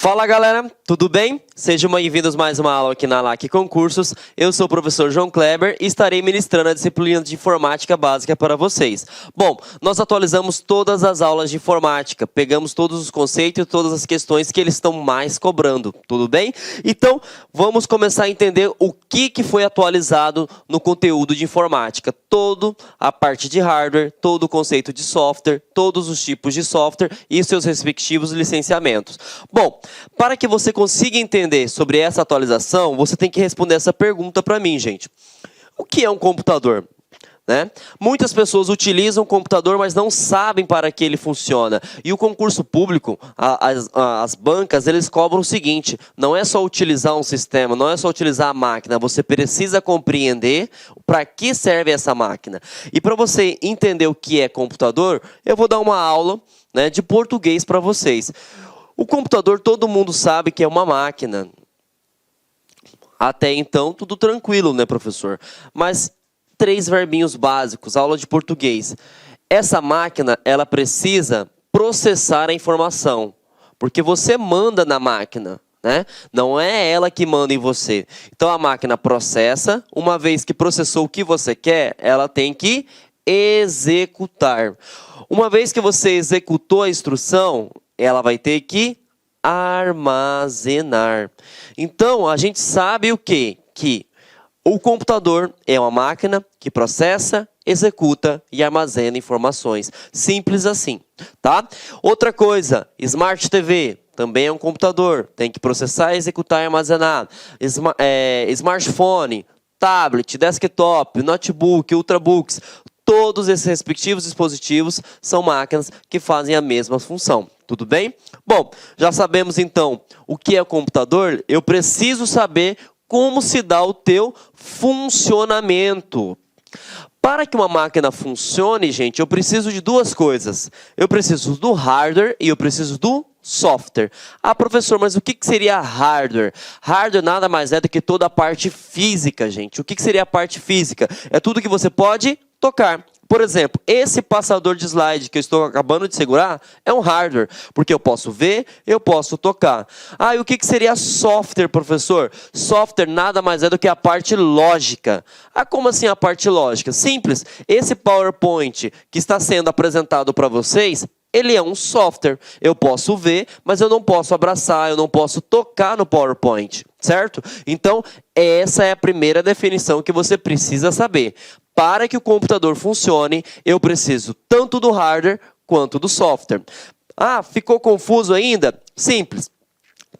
Fala galera, tudo bem? Sejam bem-vindos a mais uma aula aqui na LAC Concursos. Eu sou o professor João Kleber e estarei ministrando a disciplina de informática básica para vocês. Bom, nós atualizamos todas as aulas de informática, pegamos todos os conceitos e todas as questões que eles estão mais cobrando, tudo bem? Então, vamos começar a entender o que foi atualizado no conteúdo de informática. Toda a parte de hardware, todo o conceito de software, todos os tipos de software e seus respectivos licenciamentos. Bom, para que você consiga entender sobre essa atualização, você tem que responder essa pergunta para mim, gente. O que é um computador? Né? Muitas pessoas utilizam o computador, mas não sabem para que ele funciona. E o concurso público, as bancas, eles cobram o seguinte: não é só utilizar um sistema, não é só utilizar a máquina, você precisa compreender para que serve essa máquina. E para você entender o que é computador, eu vou dar uma aula, né, de português para vocês. O computador, todo mundo sabe que é uma máquina. Até então, tudo tranquilo, né, professor? Mas 3 verbinhos básicos, aula de português. Essa máquina, ela precisa processar a informação, porque você manda na máquina, né? Não é ela que manda em você. Então, a máquina processa, uma vez que processou o que você quer, ela tem que executar. Uma vez que você executou a instrução, ela vai ter que armazenar. Então, a gente sabe o quê? Que o computador é uma máquina que processa, executa e armazena informações. Simples assim, tá? Outra coisa, Smart TV também é um computador. Tem que processar, executar e armazenar. Smartphone, tablet, desktop, notebook, ultrabooks. Todos esses respectivos dispositivos são máquinas que fazem a mesma função. Tudo bem? Bom, já sabemos então o que é computador. Eu preciso saber como se dá o teu funcionamento. Para que uma máquina funcione, gente, eu preciso de 2 coisas. Eu preciso do hardware e eu preciso do software. Ah, professor, mas o que seria hardware? Hardware nada mais é do que toda a parte física, gente. O que seria a parte física? É tudo que você pode tocar. Por exemplo, esse passador de slide que eu estou acabando de segurar é um hardware, porque eu posso ver, eu posso tocar. Ah, e o que seria software, professor? Software nada mais é do que a parte lógica. Ah, como assim a parte lógica? Simples. Esse PowerPoint que está sendo apresentado para vocês, ele é um software. Eu posso ver, mas eu não posso abraçar, eu não posso tocar no PowerPoint, certo? Então, essa é a primeira definição que você precisa saber. Para que o computador funcione, eu preciso tanto do hardware quanto do software. Ah, ficou confuso ainda? Simples.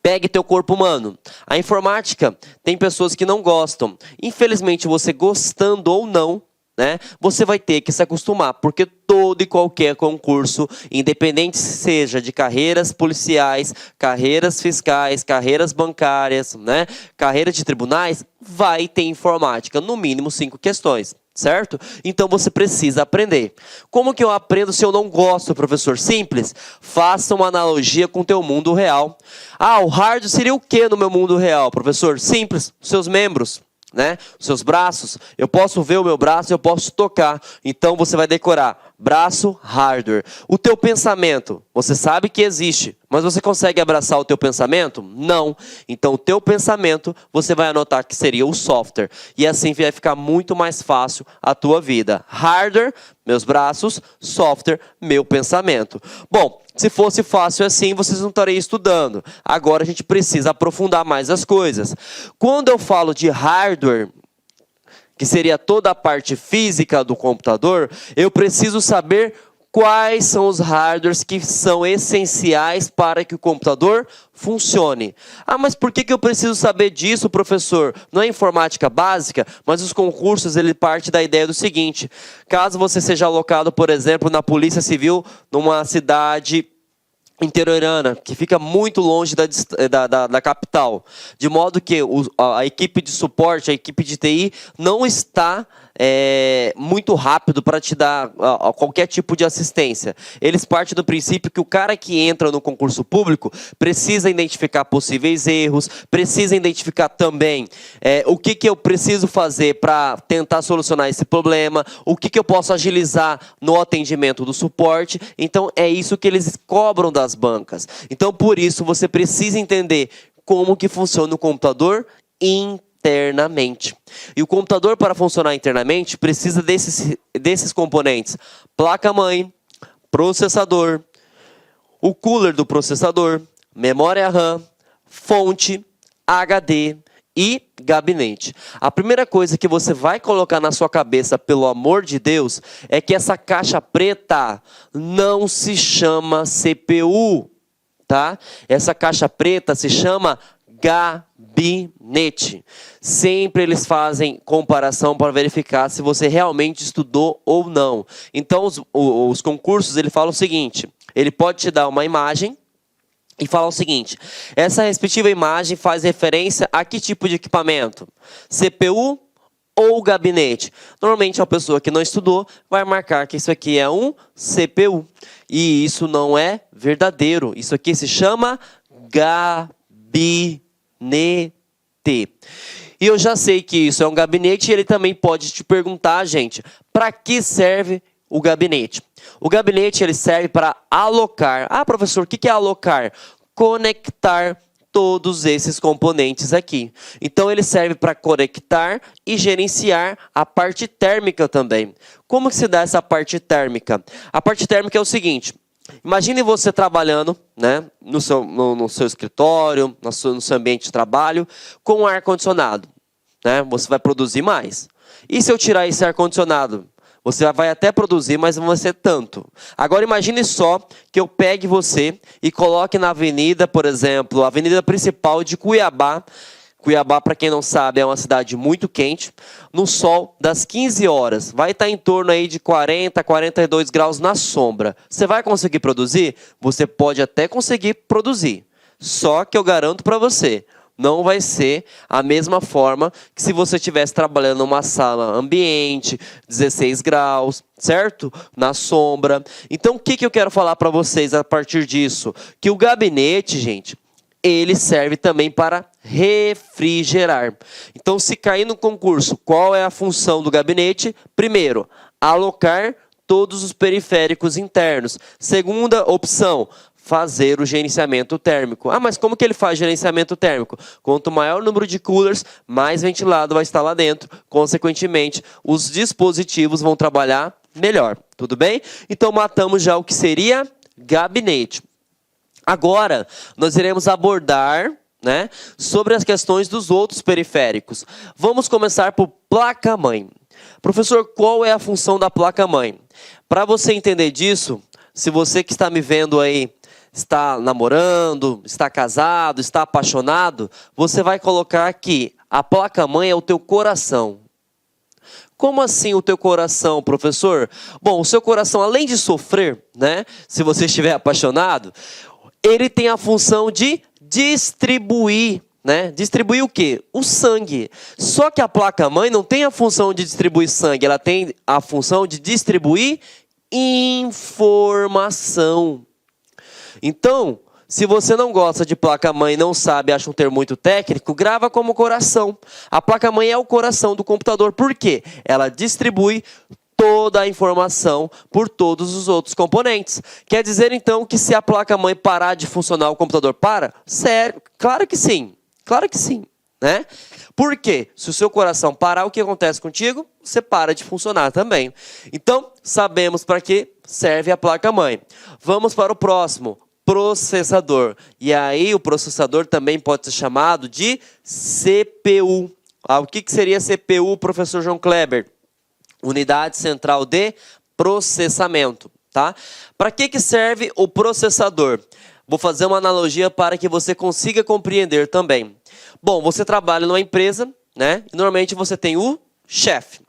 Pegue teu corpo humano. A informática tem pessoas que não gostam. Infelizmente, você gostando ou não, né, você vai ter que se acostumar, porque todo e qualquer concurso, independente seja de carreiras policiais, carreiras fiscais, carreiras bancárias, né, carreiras de tribunais, vai ter informática, no mínimo 5 questões. Certo? Então você precisa aprender. Como que eu aprendo se eu não gosto, professor? Simples. Faça uma analogia com o teu mundo real. Ah, o hardware seria o que no meu mundo real, professor? Simples. Seus membros, né? Os seus braços. Eu posso ver o meu braço, eu posso tocar. Então você vai decorar braço, hardware. O teu pensamento, você sabe que existe, mas você consegue abraçar o teu pensamento? Não. Então o teu pensamento, você vai anotar que seria o software. E assim vai ficar muito mais fácil a tua vida. Hardware, meus braços, software, meu pensamento. Bom, se fosse fácil assim, vocês não estariam estudando. Agora a gente precisa aprofundar mais as coisas. Quando eu falo de hardware, que seria toda a parte física do computador, eu preciso saber quais são os hardwares que são essenciais para que o computador funcione. Ah, mas por que eu preciso saber disso, professor? Não é informática básica, mas os concursos, ele parte da ideia do seguinte: caso você seja alocado, por exemplo, na Polícia Civil, numa cidade interiorana, que fica muito longe da capital, de modo que a equipe de suporte, a equipe de TI, não está muito rápido para te dar qualquer tipo de assistência. Eles partem do princípio que o cara que entra no concurso público precisa identificar possíveis erros, precisa identificar também o que eu preciso fazer para tentar solucionar esse problema, o que eu posso agilizar no atendimento do suporte. Então, é isso que eles cobram das bancas. Então, por isso, você precisa entender como que funciona o computador internamente. E o computador, para funcionar internamente, precisa desses componentes: placa-mãe, processador, o cooler do processador, memória RAM, fonte, HD e gabinete. A primeira coisa que você vai colocar na sua cabeça, pelo amor de Deus, é que essa caixa preta não se chama CPU, tá? Essa caixa preta se chama gabinete. Sempre eles fazem comparação para verificar se você realmente estudou ou não. Então, os concursos, ele fala o seguinte: ele pode te dar uma imagem e falar o seguinte: essa respectiva imagem faz referência a que tipo de equipamento? CPU ou gabinete? Normalmente, a pessoa que não estudou vai marcar que isso aqui é um CPU. E isso não é verdadeiro. Isso aqui se chama gabinete. E eu já sei que isso é um gabinete e ele também pode te perguntar, gente, para que serve o gabinete? O gabinete ele serve para alocar. Ah, professor, o que é alocar? Conectar todos esses componentes aqui. Então, ele serve para conectar e gerenciar a parte térmica também. Como que se dá essa parte térmica? A parte térmica é o seguinte: imagine você trabalhando, né, no seu escritório, no seu ambiente de trabalho, com ar-condicionado, né? Você vai produzir mais. E se eu tirar esse ar-condicionado? Você vai até produzir, mas não vai ser tanto. Agora imagine só que eu pegue você e coloque na avenida, por exemplo, a avenida principal de Cuiabá. Cuiabá, para quem não sabe, é uma cidade muito quente. No sol, das 15 horas, vai estar em torno aí de 40, 42 graus na sombra. Você vai conseguir produzir? Você pode até conseguir produzir. Só que eu garanto para você, não vai ser a mesma forma que se você estivesse trabalhando numa sala ambiente, 16 graus, certo? Na sombra. Então, o que eu quero falar para vocês a partir disso? Que o gabinete, gente, ele serve também para refrigerar. Então, se cair no concurso, qual é a função do gabinete? Primeiro, alocar todos os periféricos internos. Segunda opção, fazer o gerenciamento térmico. Ah, mas como que ele faz gerenciamento térmico? Quanto maior o número de coolers, mais ventilado vai estar lá dentro. Consequentemente, os dispositivos vão trabalhar melhor. Tudo bem? Então, matamos já o que seria gabinete. Agora, nós iremos abordar, né, sobre as questões dos outros periféricos. Vamos começar por placa-mãe. Professor, qual é a função da placa-mãe? Para você entender disso, se você que está me vendo aí está namorando, está casado, está apaixonado, você vai colocar aqui: a placa-mãe é o teu coração. Como assim o teu coração, professor? Bom, o seu coração, além de sofrer, né, se você estiver apaixonado, ele tem a função de distribuir, né? Distribuir o quê? O sangue. Só que a placa-mãe não tem a função de distribuir sangue, ela tem a função de distribuir informação. Então, se você não gosta de placa-mãe, não sabe, acha um termo muito técnico, grava como coração. A placa-mãe é o coração do computador. Por quê? Ela distribui toda a informação por todos os outros componentes. Quer dizer, então, que se a placa-mãe parar de funcionar, o computador para? Sério? Claro que sim. Claro que sim, né? Por quê? Se o seu coração parar, o que acontece contigo? Você para de funcionar também. Então, sabemos para que serve a placa-mãe. Vamos para o próximo. Processador. E aí, o processador também pode ser chamado de CPU. O que seria CPU, professor João Kleber? Unidade Central de Processamento, tá? Para que serve o processador? Vou fazer uma analogia para que você consiga compreender também. Bom, você trabalha numa empresa, né? E normalmente você tem o chefe.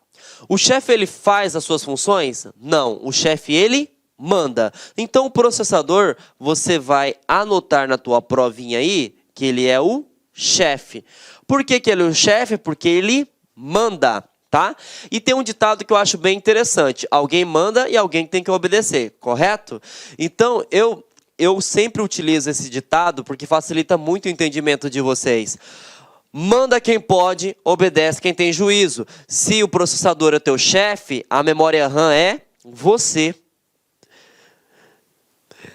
O chefe, ele faz as suas funções? Não, o chefe, ele manda. Então, o processador, você vai anotar na tua provinha aí que ele é o chefe. Por que ele é o chefe? Porque ele manda. tá? E tem um ditado que eu acho bem interessante. Alguém manda e alguém tem que obedecer, correto? Então, eu sempre utilizo esse ditado porque facilita muito o entendimento de vocês. Manda quem pode, obedece quem tem juízo. Se o processador é teu chefe, a memória RAM é você.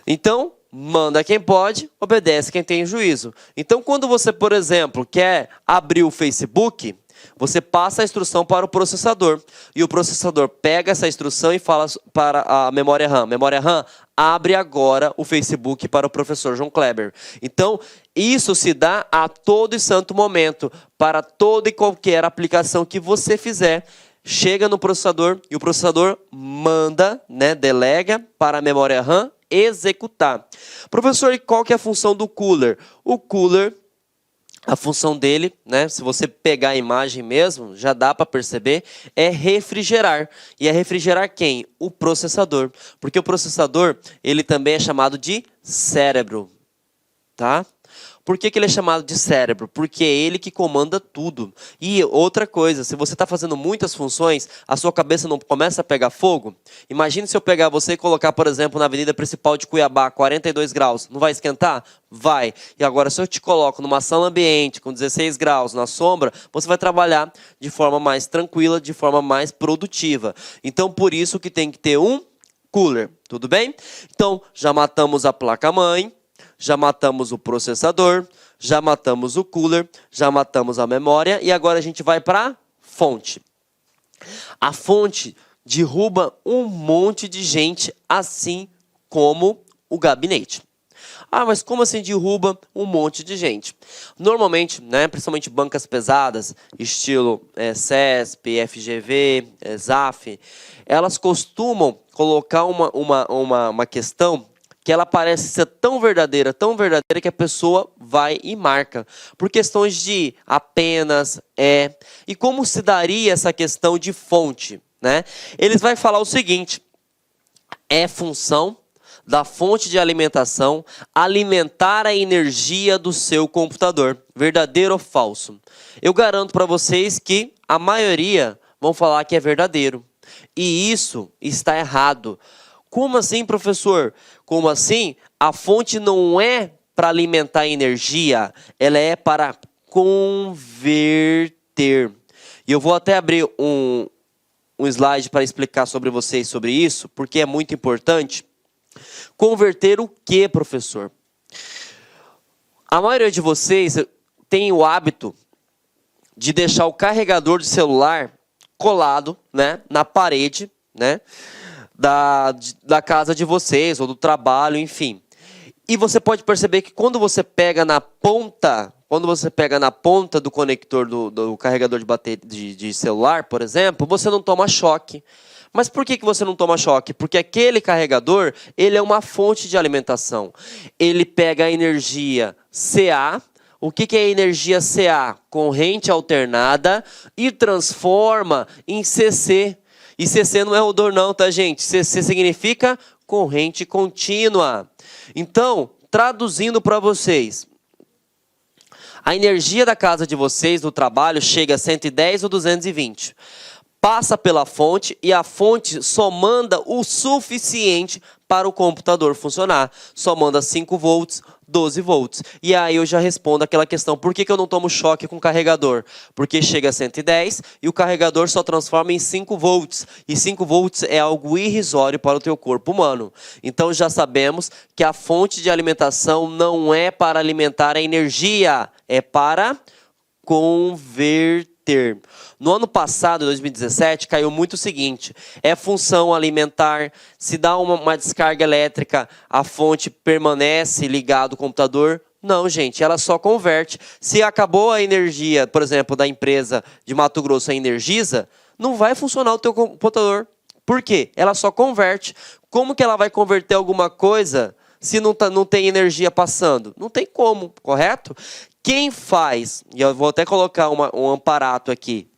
Então, manda quem pode, obedece quem tem juízo. Então, quando você, por exemplo, quer abrir o Facebook, você passa a instrução para o processador. E o processador pega essa instrução e fala para a memória RAM. Memória RAM, abre agora o Facebook para o professor João Kleber. Então, isso se dá a todo e santo momento, para toda e qualquer aplicação que você fizer. Chega no processador e o processador manda, né, delega para a memória RAM executar. Professor, e qual que é a função do cooler? O cooler, a função dele, né, se você pegar a imagem mesmo, já dá para perceber, é refrigerar. E é refrigerar quem? O processador. Porque o processador, ele também é chamado de cérebro. Tá? Por que ele é chamado de cérebro? Porque é ele que comanda tudo. E outra coisa, se você está fazendo muitas funções, a sua cabeça não começa a pegar fogo? Imagine se eu pegar você e colocar, por exemplo, na avenida principal de Cuiabá, 42 graus. Não vai esquentar? Vai. E agora, se eu te coloco numa sala ambiente com 16 graus, na sombra, você vai trabalhar de forma mais tranquila, de forma mais produtiva. Então, por isso que tem que ter um cooler. Tudo bem? Então, já matamos a placa-mãe. Já matamos o processador, já matamos o cooler, já matamos a memória e agora a gente vai para a fonte. A fonte derruba um monte de gente, assim como o gabinete. Ah, mas como assim derruba um monte de gente? Normalmente, né, principalmente bancas pesadas, estilo CESP, FGV, ZAF, elas costumam colocar uma questão que ela parece ser tão verdadeira que a pessoa vai e marca. Por questões de apenas, E como se daria essa questão de fonte? Né? Eles vão falar o seguinte, é função da fonte de alimentação alimentar a energia do seu computador. Verdadeiro ou falso? Eu garanto para vocês que a maioria vão falar que é verdadeiro. E isso está errado. Como assim, professor? Como assim? A fonte não é para alimentar energia, ela é para converter. E eu vou até abrir um slide para explicar sobre vocês sobre isso, porque é muito importante. Converter o que, professor? A maioria de vocês tem o hábito de deixar o carregador de celular colado, né, na parede, né? Da casa de vocês, ou do trabalho, enfim. E você pode perceber que quando você pega na ponta do conector do carregador de bateria de celular, por exemplo, você não toma choque. Mas por que você não toma choque? Porque aquele carregador, ele é uma fonte de alimentação. Ele pega a energia CA. O que é a energia CA? Corrente alternada, e transforma em CC. E CC não é odor não, tá, gente? CC significa corrente contínua. Então, traduzindo para vocês, a energia da casa de vocês, do trabalho, chega a 110 ou 220. Passa pela fonte e a fonte só manda o suficiente para o computador funcionar. Só manda 5 volts, 12 volts. E aí eu já respondo aquela questão, por que eu não tomo choque com o carregador? Porque chega a 110 e o carregador só transforma em 5 volts. E 5 volts é algo irrisório para o teu corpo humano. Então já sabemos que a fonte de alimentação não é para alimentar a energia, é para converter. No ano passado, 2017, caiu muito o seguinte, é função alimentar, se dá uma descarga elétrica, a fonte permanece ligada ao computador? Não, gente, ela só converte. Se acabou a energia, por exemplo, da empresa de Mato Grosso, a Energisa, não vai funcionar o teu computador. Por quê? Ela só converte. Como que ela vai converter alguma coisa se não tem energia passando? Não tem como, correto? Quem faz, e eu vou até colocar um aparato aqui,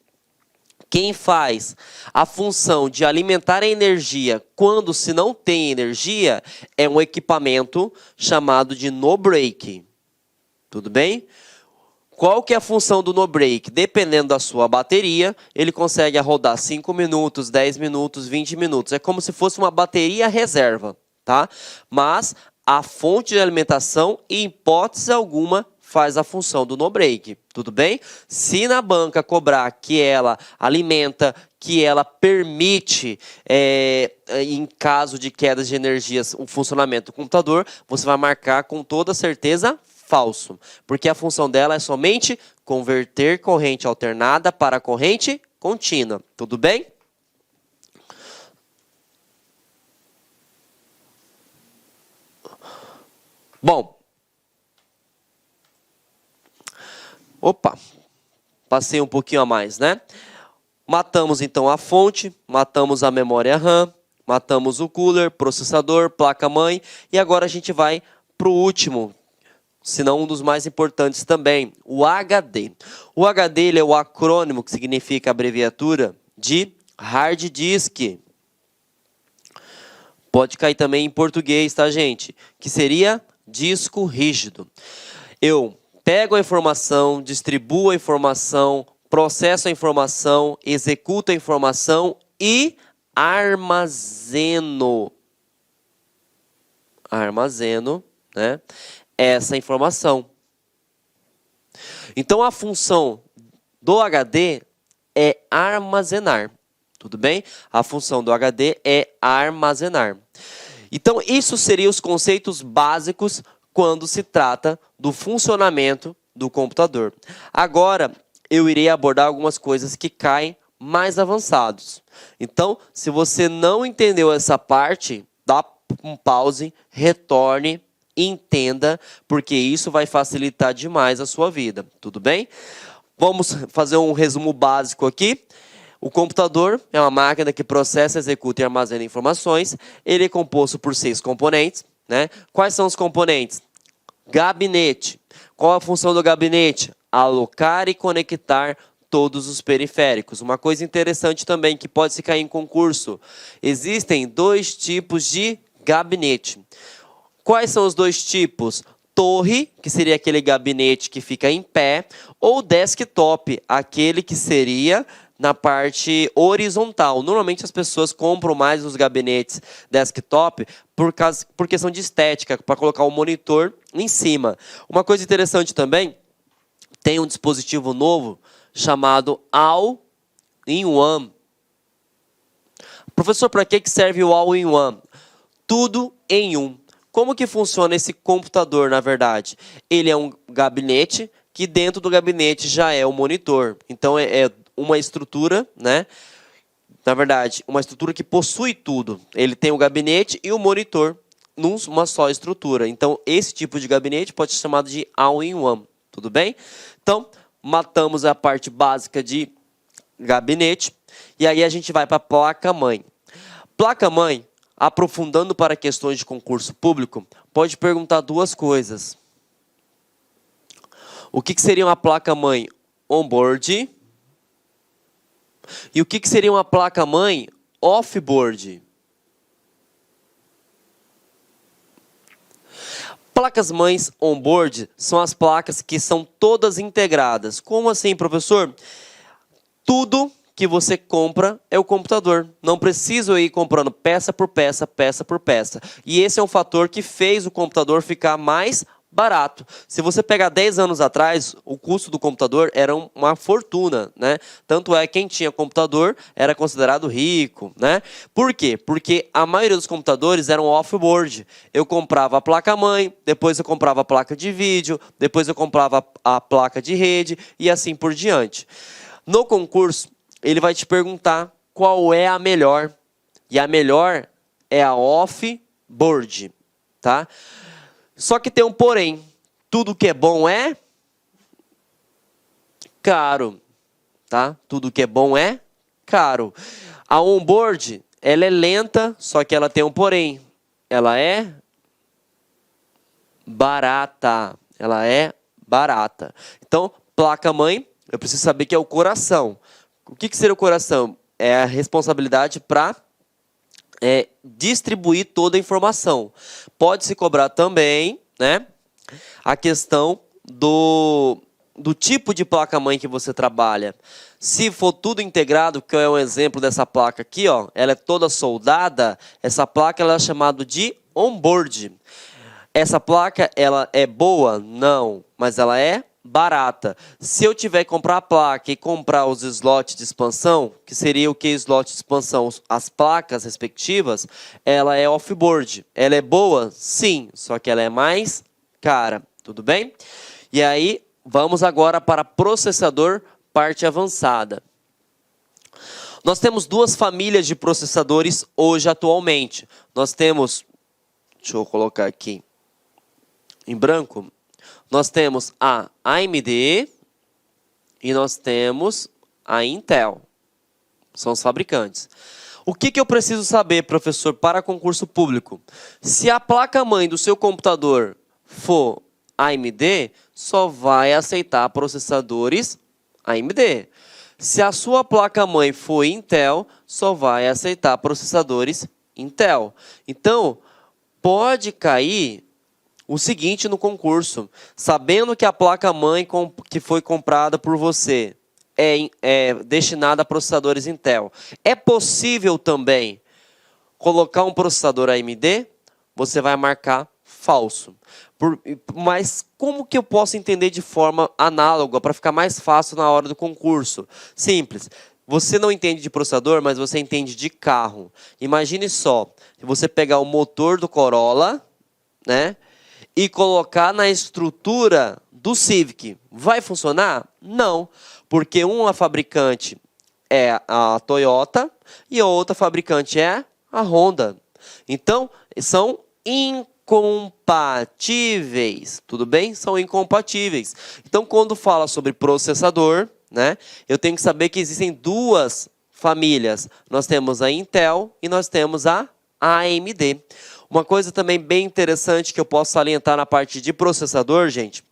quem faz a função de alimentar a energia quando se não tem energia é um equipamento chamado de no break. Tudo bem? Qual que é a função do no break? Dependendo da sua bateria, ele consegue rodar 5 minutos, 10 minutos, 20 minutos. É como se fosse uma bateria reserva, tá? Mas a fonte de alimentação, em hipótese alguma, faz a função do no break, tudo bem? Se na banca cobrar que ela alimenta, que ela permite, em caso de quedas de energias, o funcionamento do computador, você vai marcar com toda certeza falso, porque a função dela é somente converter corrente alternada para corrente contínua, tudo bem? Bom, opa, passei um pouquinho a mais, né? Matamos então a fonte, matamos a memória RAM, matamos o cooler, processador, placa-mãe, e agora a gente vai para o último, se não um dos mais importantes também, o HD. O HD ele é o acrônimo que significa abreviatura de hard disk. Pode cair também em português, tá, gente? Que seria disco rígido. Eu pego a informação, distribuo a informação, processo a informação, executo a informação e armazeno. Armazeno, né? Essa informação. Então, a função do HD é armazenar, tudo bem? A função do HD é armazenar. Então, isso seriam os conceitos básicos quando se trata do funcionamento do computador. Agora, eu irei abordar algumas coisas que caem mais avançados. Então, se você não entendeu essa parte, dá um pause, retorne, entenda, porque isso vai facilitar demais a sua vida, tudo bem? Vamos fazer um resumo básico aqui. O computador é uma máquina que processa, executa e armazena informações. Ele é composto por 6 componentes, né? Quais são os componentes? Gabinete. Qual a função do gabinete? Alocar e conectar todos os periféricos. Uma coisa interessante também que pode se cair em concurso. Existem 2 tipos de gabinete. Quais são os 2 tipos? Torre, que seria aquele gabinete que fica em pé, ou desktop, aquele que seria na parte horizontal. Normalmente as pessoas compram mais os gabinetes desktop por questão de estética, para colocar o monitor em cima. Uma coisa interessante também, tem um dispositivo novo chamado All-in-One. Professor, para que serve o All-in-One? Tudo em um. Como que funciona esse computador, na verdade? Ele é um gabinete, que dentro do gabinete já é o monitor. Então, é uma estrutura, né? Na verdade, uma estrutura que possui tudo. Ele tem o gabinete e o monitor numa só estrutura. Então, esse tipo de gabinete pode ser chamado de all-in-one. Tudo bem? Então, matamos a parte básica de gabinete. E aí a gente vai para a placa-mãe. Placa-mãe, aprofundando para questões de concurso público, pode perguntar 2 coisas. O que seria uma placa-mãe on-board? E o que seria uma placa-mãe off-board? Placas-mães on-board são as placas que são todas integradas. Como assim, professor? Tudo que você compra é o computador. Não preciso ir comprando peça por peça, peça por peça. E esse é um fator que fez o computador ficar mais barato. Se você pegar 10 anos atrás, o custo do computador era uma fortuna, né? Tanto é que quem tinha computador era considerado rico, né? Por quê? Porque a maioria dos computadores eram off-board. Eu comprava a placa-mãe, depois eu comprava a placa de vídeo, depois eu comprava a placa de rede e assim por diante. No concurso, ele vai te perguntar qual é a melhor. E a melhor é a off-board, tá? Só que tem um porém. Tudo que é bom é caro, tá? Tudo que é bom é caro. A on-board, ela é lenta, só que ela tem um porém. Ela é barata. Ela é barata. Então, placa-mãe, eu preciso saber que é o coração. O que seria o coração? É a responsabilidade para distribuir toda a informação. Pode se cobrar também, né, a questão do tipo de placa-mãe que você trabalha. Se for tudo integrado, que é um exemplo dessa placa aqui, ó, ela é toda soldada, essa placa ela é chamada de onboard. Essa placa, ela é boa? Não, mas ela é barata. Se eu tiver que comprar a placa e comprar os slots de expansão, que seria o que slot de expansão? As placas respectivas, ela é off-board. Ela é boa? Sim, só que ela é mais cara, tudo bem? E aí, vamos agora para processador, parte avançada. Nós temos duas famílias de processadores hoje atualmente. Nós temos, deixa eu colocar aqui em branco, nós temos a AMD e nós temos a Intel. São os fabricantes. O que eu preciso saber, professor, para concurso público? Se a placa-mãe do seu computador for AMD, só vai aceitar processadores AMD. Se a sua placa-mãe for Intel, só vai aceitar processadores Intel. Então, pode cair o seguinte no concurso: sabendo que a placa-mãe que foi comprada por você é destinada a processadores Intel, é possível também colocar um processador AMD? Você vai marcar falso. Mas como que eu posso entender de forma análoga para ficar mais fácil na hora do concurso? Simples. Você não entende de processador, mas você entende de carro. Imagine só, se você pegar o motor do Corolla, né, e colocar na estrutura do Civic, vai funcionar? Não, porque uma fabricante é a Toyota e a outra fabricante é a Honda. Então, são incompatíveis, tudo bem? São incompatíveis. Então, quando fala sobre processador, né, eu tenho que saber que existem duas famílias. Nós temos a Intel e nós temos a AMD. Uma coisa também bem interessante que eu posso salientar na parte de processador, gente,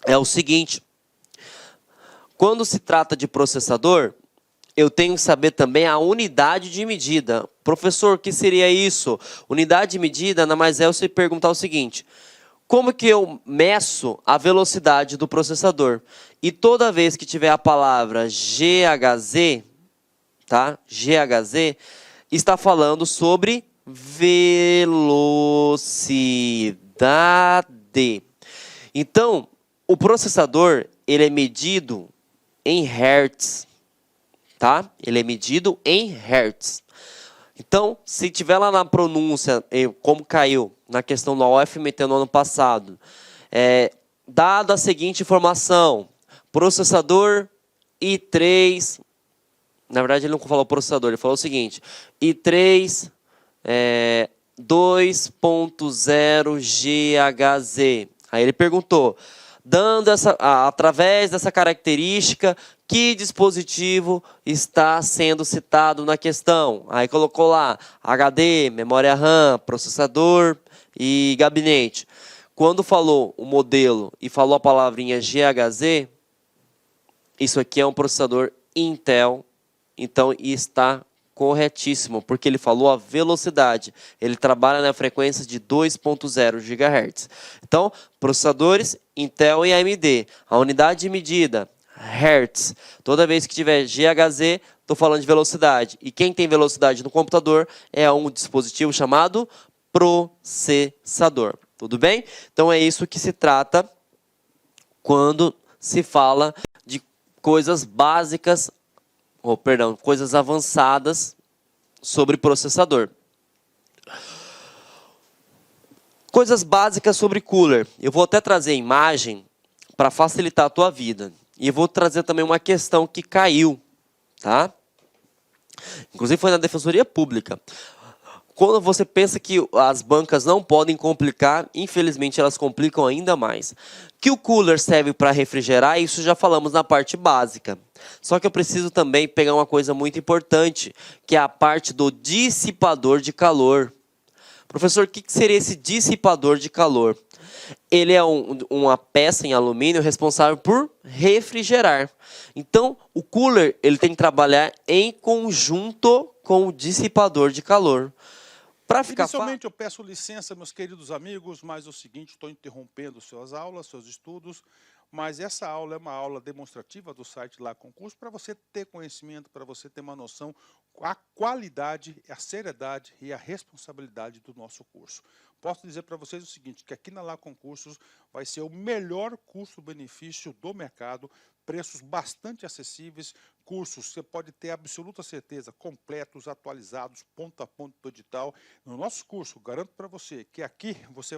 é o seguinte: quando se trata de processador, eu tenho que saber também a unidade de medida. Professor, o que seria isso? Unidade de medida nada mais é você perguntar o seguinte: como que eu meço a velocidade do processador? E toda vez que tiver a palavra GHz, tá? GHz, está falando sobre velocidade. Então, o processador, ele é medido em hertz, tá? Ele é medido em hertz. Então, se tiver lá na pronúncia, como caiu na questão da UFMT no ano passado, dada a seguinte informação: processador i3, na verdade ele não falou processador, ele falou o seguinte: i3 2.0 GHz. Aí ele perguntou, através dessa característica, que dispositivo está sendo citado na questão? Aí colocou lá HD, memória RAM, processador e gabinete. Quando falou o modelo e falou a palavrinha GHz, isso aqui é um processador Intel, então está corretíssimo, porque ele falou a velocidade. Ele trabalha na frequência de 2.0 GHz. Então, processadores Intel e AMD. A unidade de medida, Hertz. Toda vez que tiver GHz, estou falando de velocidade. E quem tem velocidade no computador é um dispositivo chamado processador. Tudo bem? Então, é isso que se trata quando se fala de coisas básicas, coisas avançadas sobre processador. Coisas básicas sobre cooler. Eu vou até trazer imagem para facilitar a tua vida. E eu vou trazer também uma questão que caiu, tá? Inclusive foi na Defensoria Pública. Quando você pensa que as bancas não podem complicar, infelizmente elas complicam ainda mais. Que o cooler serve para refrigerar, isso já falamos na parte básica. Só que eu preciso também pegar uma coisa muito importante, que é a parte do dissipador de calor. Professor, o que seria esse dissipador de calor? Ele é uma peça em alumínio responsável por refrigerar. Então, o cooler ele tem que trabalhar em conjunto com o dissipador de calor. Inicialmente, eu peço licença, meus queridos amigos, mas é o seguinte, estou interrompendo suas aulas, seus estudos. mas essa aula é uma aula demonstrativa do site Lá Concurso para você ter conhecimento, para você ter uma noção a qualidade, a seriedade e a responsabilidade do nosso curso. Posso dizer para vocês o seguinte, que aqui na Lá Concursos vai ser o melhor custo-benefício do mercado, preços bastante acessíveis, cursos, você pode ter absoluta certeza, completos, atualizados, ponto a ponto do edital. No nosso curso, garanto para você que aqui você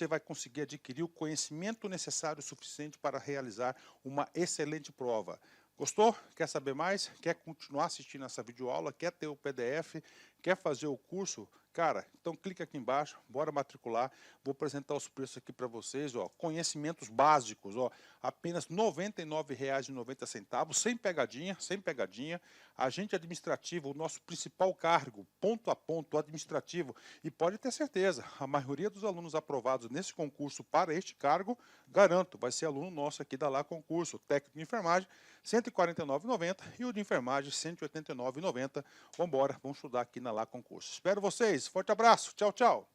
vai conseguir adquirir o conhecimento necessário suficiente para realizar uma excelente prova. Gostou? Quer saber mais? Quer continuar assistindo essa videoaula? Quer ter o PDF? Quer fazer o curso? Cara, então clica aqui embaixo, bora matricular. Vou apresentar os preços aqui para vocês, ó. Conhecimentos básicos, ó, apenas R$ 99,90, sem pegadinha, sem pegadinha. Agente administrativo, o nosso principal cargo, ponto a ponto administrativo. E pode ter certeza, a maioria dos alunos aprovados nesse concurso para este cargo, garanto, vai ser aluno nosso aqui da Lá Concurso. Técnico de enfermagem, R$ 149,90 e o de enfermagem, R$ 189,90. Vamos embora, vamos estudar aqui na Lá Concurso. Espero vocês. Forte abraço. Tchau, tchau.